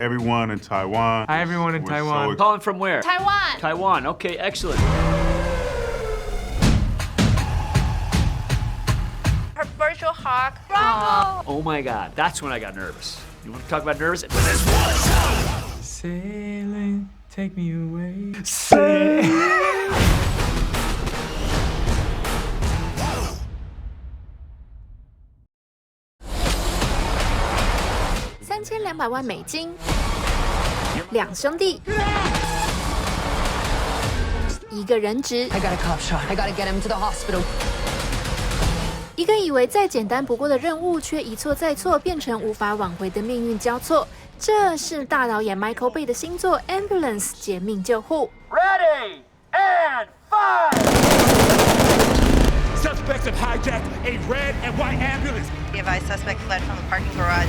everyone in Taiwan. Hi, everyone in Taiwan. Calling from where? Taiwan. Taiwan. Okay, excellent. Her virtual hug. Bravo. Oh my God, that's when I got nervous. You want to talk about nervous? Sailing, take me away. 3200万美金，两兄弟，一个人质。 I got a cop shot. I gotta get him to the hospital. 一个以为再简单不过的任务，却一错再错，变成无法挽回的命运交错。这是大导演 Michael Bay 的新作《Ambulance 劫命救护》。Ready and fire! Suspects have hijacked a red and white ambulance. The advised suspect fled from the parking garage.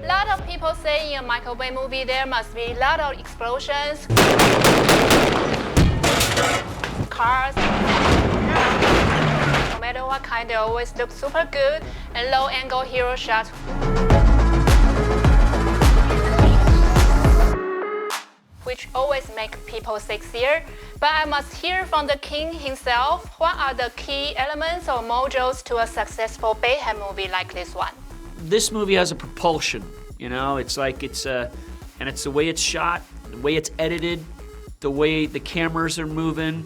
A lot of people say in a Michael Bay movie there must be a lot of explosions, cars. No matter what kind, they always look super good and low-angle hero shots. Which always make people sexier. But I must hear from the king himself, what are the key elements or modules to a successful Bayhem movie like this one? This movie has a propulsion, you know, it's like and it's the way it's shot, the way it's edited, the way the cameras are moving.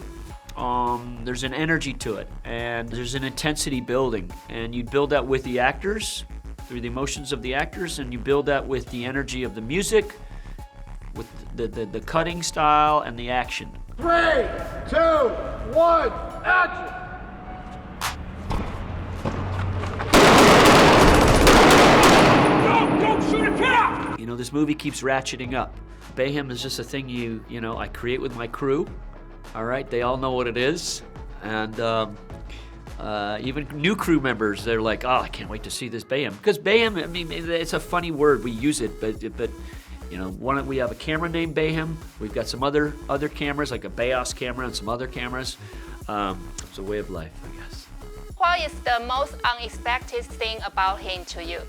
There's an energy to it, and there's an intensity building, and you build that with the actors, through the emotions of the actors, and you build that with the energy of the music, with the cutting style and the action. 3, 2, 1, action! Don't shoot a cat! You know, this movie keeps ratcheting up. Bayhem is just a thing you know, I create with my crew. All right, they all know what it is, and even new crew members, they're like, "Oh, I can't wait to see this Bayhem." Because Bayhem, I mean, it's a funny word. We use it, but you know, we have a camera named Bayhem. We've got some other cameras, like a Bayos camera and some other cameras. It's a way of life, I guess. What is the most unexpected thing about him to you?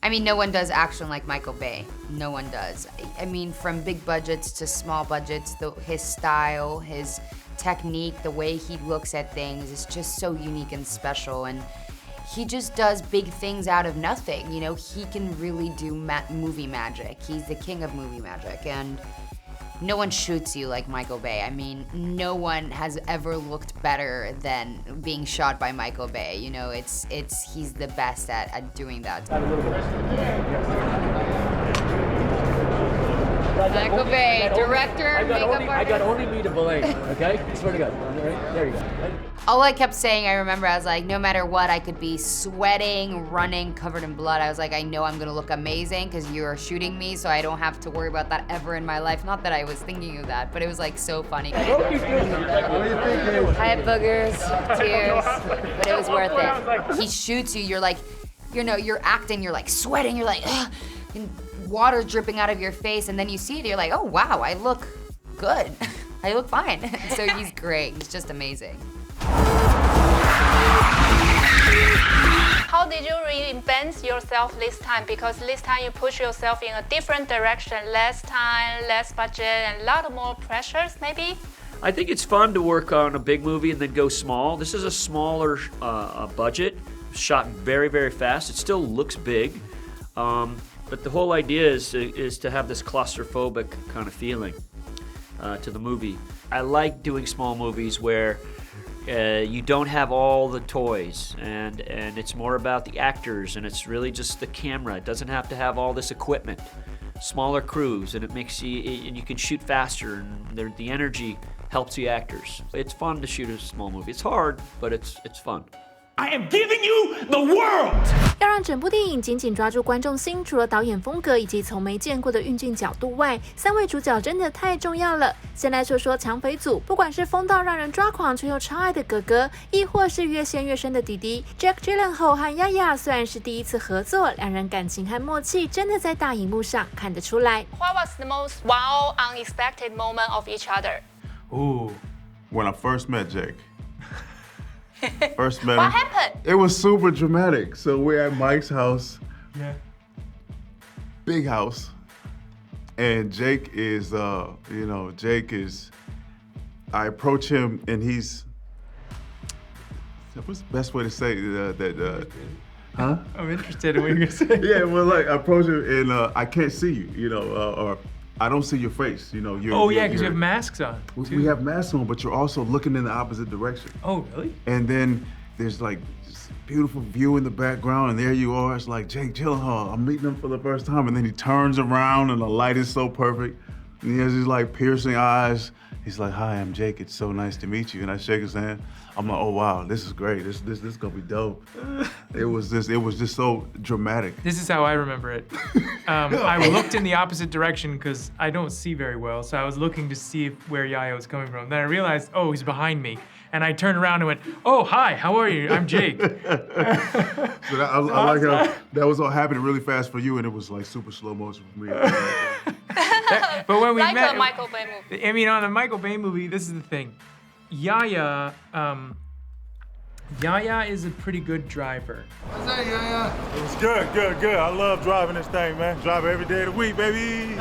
I mean, no one does action like Michael Bay. No one does. I mean, from big budgets to small budgets, his style, his technique, the way he looks at things is just so unique and special. And he just does big things out of nothing. You know, he can really do movie magic. He's the king of movie magic. And no one shoots you like Michael Bay. I mean, no one has ever looked better than being shot by Michael Bay. You know, he's the best at doing that. Michael Bay, director, makeup artist. I got only me to blame, okay? I swear to God. All right, there you go. All I kept saying, I remember, I was like, no matter what, I could be sweating, running, covered in blood. I was like, I know I'm gonna look amazing because you are shooting me, so I don't have to worry about that ever in my life. Not that I was thinking of that, but it was like so funny. I had boogers, tears, but it was worth it. He shoots you, you're like, you know, you're acting, you're like sweating, you're like, ugh, and water dripping out of your face, and then you see it, you're like, oh wow, I look good. I look fine. So he's great, he's just amazing. How did you reinvent yourself this time? Because this time you push yourself in a different direction, less time, less budget, and a lot more pressures, maybe? I think it's fun to work on a big movie and then go small. This is a smaller budget, shot very, very fast. It still looks big, but the whole idea is to have this claustrophobic kind of feeling to the movie. I like doing small movies where you don't have all the toys, and it's more about the actors, and it's really just the camera. It doesn't have to have all this equipment. Smaller crews, and it makes and you can shoot faster, and the energy helps the actors. It's fun to shoot a small movie. It's hard, but it's fun. I am giving you the world! 要让整部电影紧紧抓住观众心，除了导演风格以及从没见过的运镜角度外，三位主角真的太重要了。先来说说抢匪组，不管是疯到让人抓狂却又超爱的哥哥，亦或是越陷越深的弟弟 Gyllenhaal 和 Yahya， 虽然是第一次合作，两人感情和默契真的在大荧幕上看得出来。What was the most wow, unexpected moment of each other? Ooh, when I first met Jake. First met What him. happened? It was super dramatic. So we're at Mike's house. Yeah. big house, and Jake is, Jake is. I approach him, and he's. What's the best way to say that? Huh? I'm interested in what you're gonna say. Yeah, well, like I approach him, and I can't see you, or I don't see your face, Oh yeah, because you have masks on. We have masks on, but you're also looking in the opposite direction. Oh really? And then there's like this beautiful view in the background, and there you are. It's like Jake Gyllenhaal. I'm meeting him for the first time, and then he turns around, and the light is so perfect, and he has these like piercing eyes. He's like, "Hi, I'm Jake. It's so nice to meet you." And I shake his hand. I'm like, "Oh wow, this is great. This gonna be dope." It was just so dramatic. This is how I remember it. I looked in the opposite direction because I don't see very well, so I was looking to see where Yahya was coming from. Then I realized, oh, he's behind me. And I turned around and went, "Oh, hi, how are you? I'm Jake." So I like how that was all happening really fast for you, and it was like super slow motion for me. But when we Like met, a Michael Bay movie. I mean, on a Michael Bay movie, this is the thing. Yahya is a pretty good driver. What's that, Yahya? It's good. I love driving this thing, man. Drive every day of the week, baby.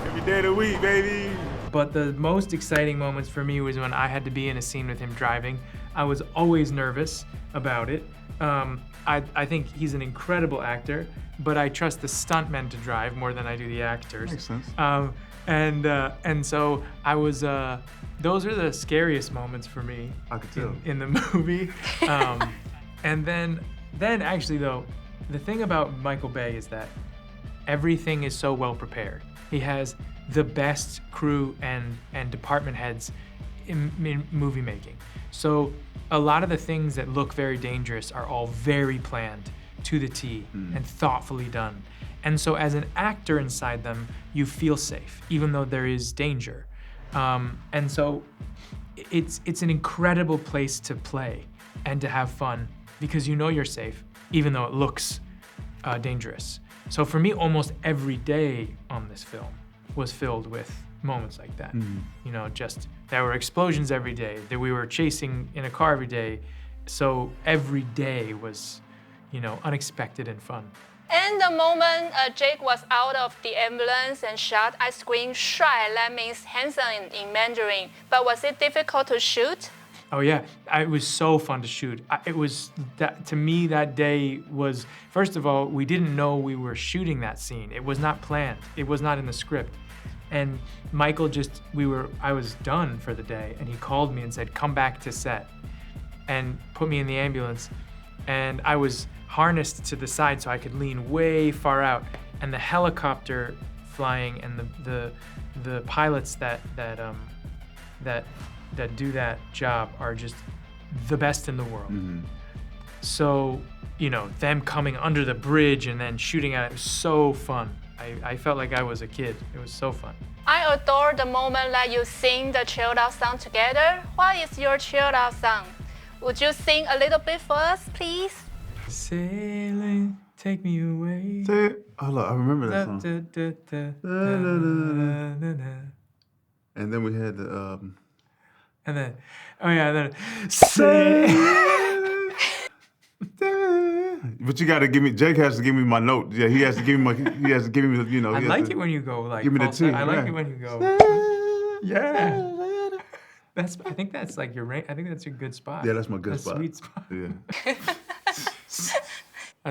Every day of the week, baby. But the most exciting moments for me was when I had to be in a scene with him driving. I was always nervous about it. I think he's an incredible actor, but I trust the stuntmen to drive more than I do the actors. Makes sense. And so I was, those are the scariest moments for me. I could tell. In the movie. And then actually though, the thing about Michael Bay is that everything is so well prepared. He has the best crew and department heads in movie making. So a lot of the things that look very dangerous are all very planned to the T and thoughtfully done. And so as an actor inside them, you feel safe, even though there is danger. And so it's an incredible place to play and to have fun because you know you're safe, even though it looks dangerous. So for me, almost every day on this film was filled with moments like that. Just there were explosions every day, that we were chasing in a car every day. So every day was, unexpected and fun. And the moment Jake was out of the ambulance and shot, I screamed, "Shuai!" That means handsome in Mandarin. But was it difficult to shoot? Oh yeah, it was so fun to shoot. To me, that day was, first of all, we didn't know we were shooting that scene. It was not planned. It was not in the script. And Michael I was done for the day, and he called me and said, "Come back to set," and put me in the ambulance. And I was harnessed to the side so I could lean way far out. And the helicopter flying and the pilots that do that job are just the best in the world. So, them coming under the bridge and then shooting at it was so fun. I felt like I was a kid. It was so fun. I adore the moment that you sing the chilled out song together. What is your chilled out song? Would you sing a little bit for us, please? Sailing, take me away. Hold on, I remember that song. And then we had the And then, sailing. But you gotta give me. Jake has to give me my note. Yeah, he has to give me the. I like it when you go like. Give me the T. I like it when you go. Yeah. I think that's like your rank. I think that's a good spot. Yeah, that's my good spot. Sweet spot. Yeah.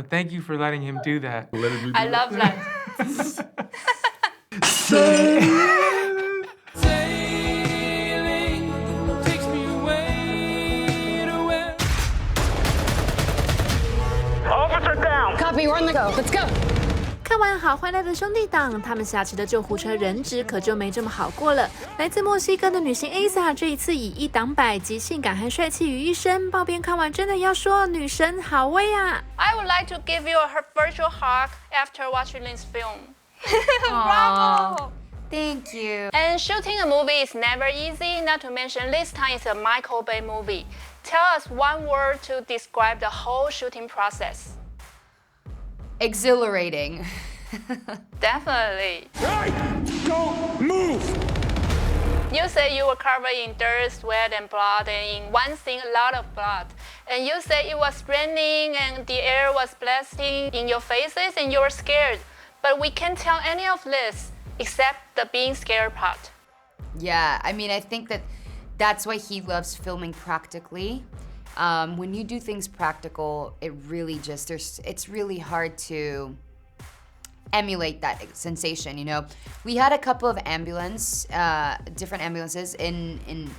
Thank you for letting him do that. I love that. Officer down. Copy, we're on the go. Let's go. 看完好欢乐的兄弟档，他们挟持的救护车人质可就没这么好过了。来自墨西哥的女星 Eiza 这一次以一挡百集性感和帅气于一身，爆边看完真的要说女神好威啊 I would like to give you a virtual hug after watching this film. Bravo! Thank you. And shooting a movie is never easy, not to mention this time it's a Michael Bay movie. Tell us one word to describe the whole shooting process. Exhilarating. Definitely. Hey, don't move. You say you were covered in dirt, sweat, and blood, and in one scene, a lot of blood. And you say it was raining and the air was blasting in your faces and you were scared. But we can't tell any of this except the being scared part. Yeah, I mean, I think that's why he loves filming practically. When you do things practical, it really just, it's really hard to emulate that sensation, you know? We had a couple of different ambulances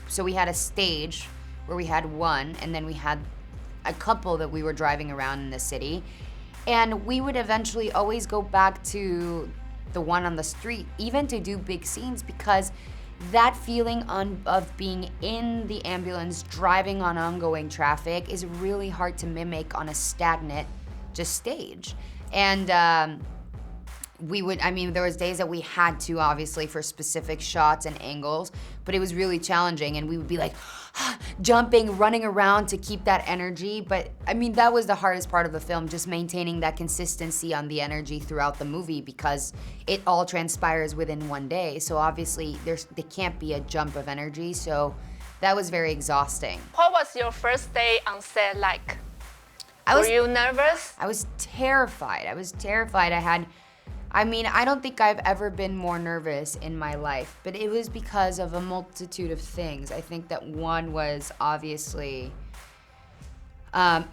so we had a stage where we had one, and then we had a couple that we were driving around in the city. And we would eventually always go back to the one on the street, even to do big scenes, because that feeling of being in the ambulance, driving on ongoing traffic is really hard to mimic on a stagnant just stage. And there was days that we had to, obviously, for specific shots and angles, but it was really challenging, and we would be like, jumping, running around to keep that energy. But I mean, that was the hardest part of the film, just maintaining that consistency on the energy throughout the movie, because it all transpires within one day. So obviously, there can't be a jump of energy, so that was very exhausting. What was your first day on set like? Were you nervous? I was terrified. I don't think I've ever been more nervous in my life, but it was because of a multitude of things. I think that one was obviously,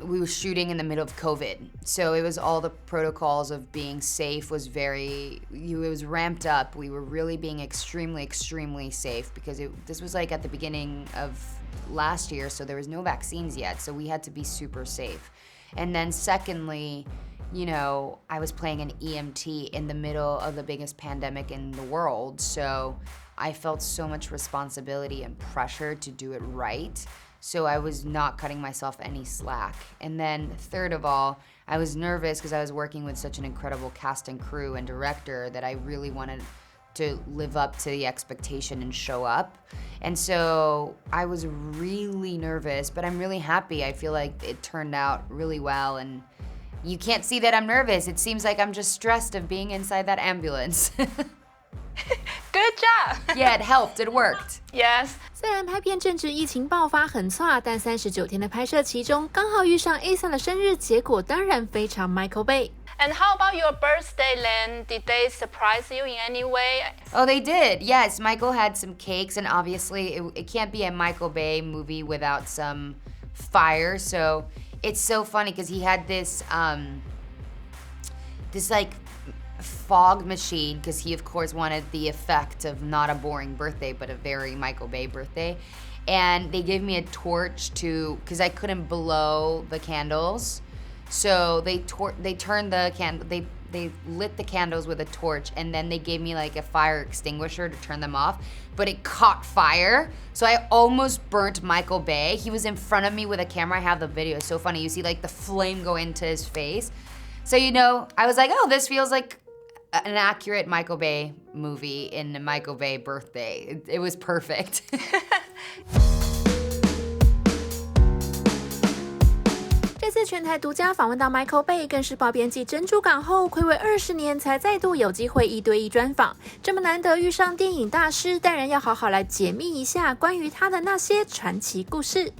we were shooting in the middle of COVID. So it was all the protocols of being safe it was ramped up. We were really being extremely, extremely safe, because this was like at the beginning of last year, so there was no vaccines yet. So we had to be super safe. And then secondly, you know, I was playing an EMT in the middle of the biggest pandemic in the world, so I felt so much responsibility and pressure to do it right, so I was not cutting myself any slack. And then third of all, I was nervous because I was working with such an incredible cast and crew and director that I really wanted to live up to the expectation and show up. And so I was really nervous, but I'm really happy. I feel like it turned out really well, and you can't see that I'm nervous. It seems like I'm just stressed of being inside that ambulance. Good job. Yeah, it helped. It worked. Yes. 虽然拍片正值疫情爆发很差，但39天的拍摄期中，刚好遇上 Eiza 的生日，结果当然非常 Michael Bay。 And how about your birthday, Len? Did they surprise you in any way? Oh, they did. Yes, Michael had some cakes, and obviously it can't be a Michael Bay movie without some fire. So it's so funny because he had this like fog machine, because he of course wanted the effect of not a boring birthday but a very Michael Bay birthday. And they gave me a torch because I couldn't blow the candles. So they turned the candle, they lit the candles with a torch, and then they gave me like a fire extinguisher to turn them off, but it caught fire. So I almost burnt Michael Bay. He was in front of me with a camera. I have the video. It's so funny. You see like the flame go into his face. So, you know, I was like, oh, this feels like an accurate Michael Bay movie in a Michael Bay birthday. It was perfect. 这次全台独家访问到 Michael Bay， 更是报编辑珍珠港后睽违20年才再度有机会1对1专访。这么难得遇上电影大师，当然要好好来解密一下关于他的那些传奇故事。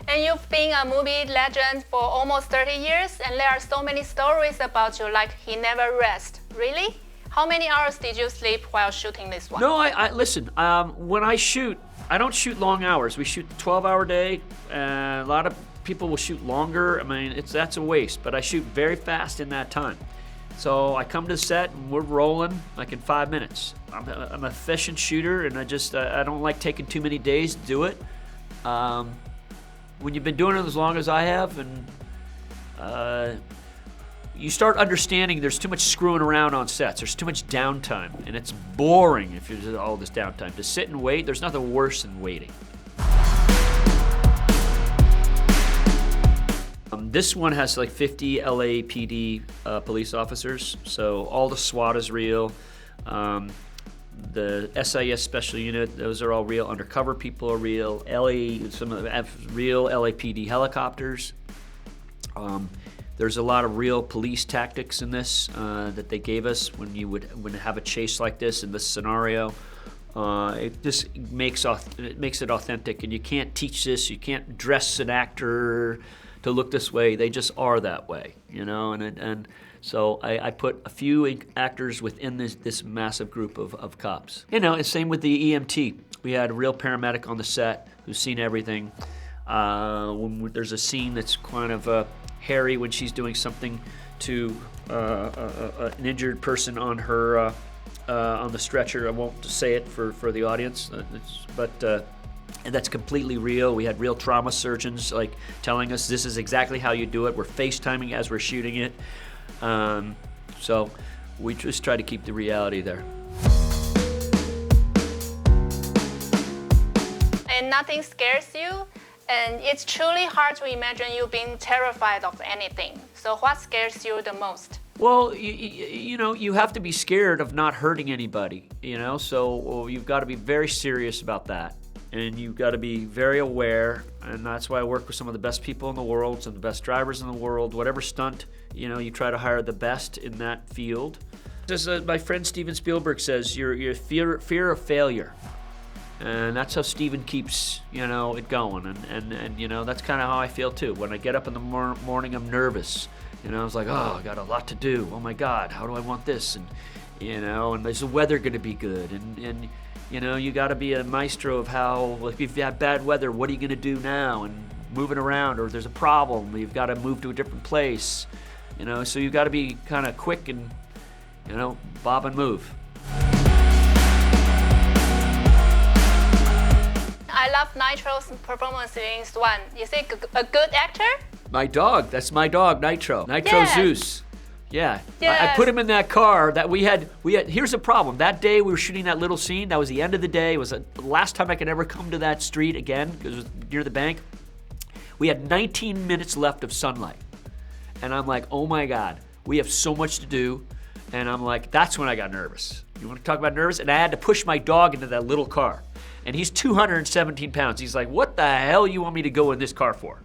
And you've been a movie legend for almost 30 years, and there are so many stories about you, like he never rests. Really? How many hours did you sleep while shooting this one? No, I listen, when I shoot, I don't shoot long hours. We shoot 12-hour day. A lot of people will shoot longer. I mean, that's a waste, but I shoot very fast in that time. So I come to the set and we're rolling like in 5 minutes. I'm an efficient shooter, and I don't like taking too many days to do it. When you've been doing it as long as I have, and you start understanding there's too much screwing around on sets. There's too much downtime, and it's boring if there's all this downtime. To sit and wait, there's nothing worse than waiting. This one has like 50 LAPD police officers, so all the SWAT is real. The SIS special unit, those are all real. Undercover people are real. Some of the real LAPD helicopters. There's a lot of real police tactics in this that they gave us when you would have a chase like this in this scenario. It just makes it authentic, and you can't teach this. You can't dress an actor to look this way. They just are that way, you know. And so I put a few actors within this massive group of cops. You know, and same with the EMT. We had a real paramedic on the set who's seen everything. When there's a scene that's kind of hairy when she's doing something to an injured person on her on the stretcher. I won't say it for the audience, but and that's completely real. We had real trauma surgeons like telling us this is exactly how you do it. We're FaceTiming as we're shooting it. So we just try to keep the reality there. And nothing scares you. And it's truly hard to imagine you being terrified of anything. So what scares you the most? Well, you know, you have to be scared of not hurting anybody, you know, so you've got to be very serious about that. And you've got to be very aware, and that's why I work with some of the best people in the world, some of the best drivers in the world. Whatever stunt, you know, you try to hire the best in that field. As my friend Steven Spielberg says, your fear of failure. And that's how Steven keeps, you know, it going. And you know, that's kind of how I feel too. When I get up in the morning, I'm nervous. You know, I was like, oh, I got a lot to do. Oh my God, how do I want this? And, you know, and is the weather going to be good? And you know, you got to be a maestro of how, like, if you have bad weather, what are you going to do now? And moving around, or if there's a problem, you've got to move to a different place. You know, so you've got to be kind of quick and, you know, bob and move. I love Nitro's performance in Swan. Is he a good actor? My dog, that's my dog, Nitro. Nitro Yes. Zeus. Yeah. Yes. I put him in that car that we had, here's the problem. That day we were shooting that little scene, that was the end of the day. It was the last time I could ever come to that street again, because it was near the bank. We had 19 minutes left of sunlight. And I'm like, oh my God, we have so much to do. And I'm like, that's when I got nervous. You want to talk about nervous? And I had to push my dog into that little car. And he's 217 pounds. He's like, what the hell you want me to go in this car for?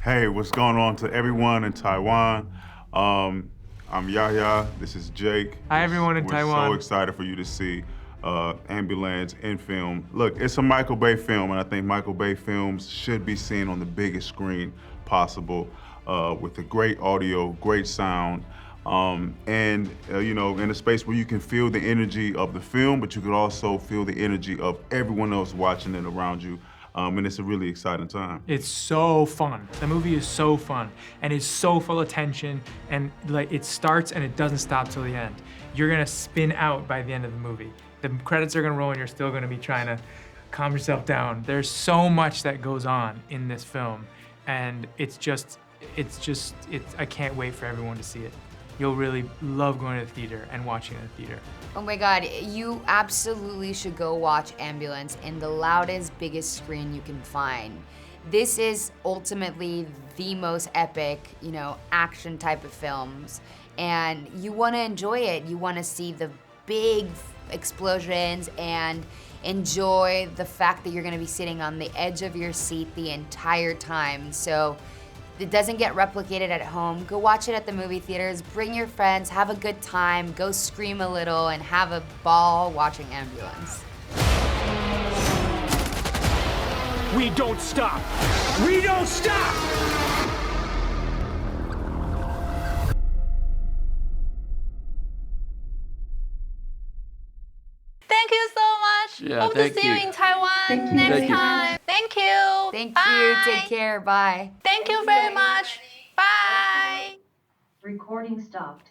Hey, what's going on to everyone in Taiwan? I'm Yahya, this is Jake. Hi, everyone in Taiwan. We're so excited for you to see 𝘼𝙈𝘽𝘐 in film. Look, it's a Michael Bay film, and I think Michael Bay films should be seen on the biggest screen possible with a great audio, great sound, and you know, in a space where you can feel the energy of the film, but you could also feel the energy of everyone else watching it around you. And it's a really exciting time. It's so fun. The movie is so fun, and it's so full of tension, and like it starts and it doesn't stop till the end. You're gonna spin out by the end of the movie. The credits are gonna roll and you're still gonna be trying to calm yourself down. There's so much that goes on in this film, and I can't wait for everyone to see it. You'll really love going to the theater and watching it in the theater. Oh my God, you absolutely should go watch Ambulance in the loudest, biggest screen you can find. This is ultimately the most epic, you know, action type of films. And you wanna enjoy it. You wanna see the big explosions and enjoy the fact that you're gonna be sitting on the edge of your seat the entire time. So it doesn't get replicated at home. Go watch it at the movie theaters, bring your friends, have a good time, go scream a little, and have a ball watching Ambulance. We don't stop. We don't stop. Thank you so much. Yeah, Hope thank to see you you. in Taiwan next time. Thank you. Thank Bye. you, take care, bye. Thank you very much. Bye. Recording stopped.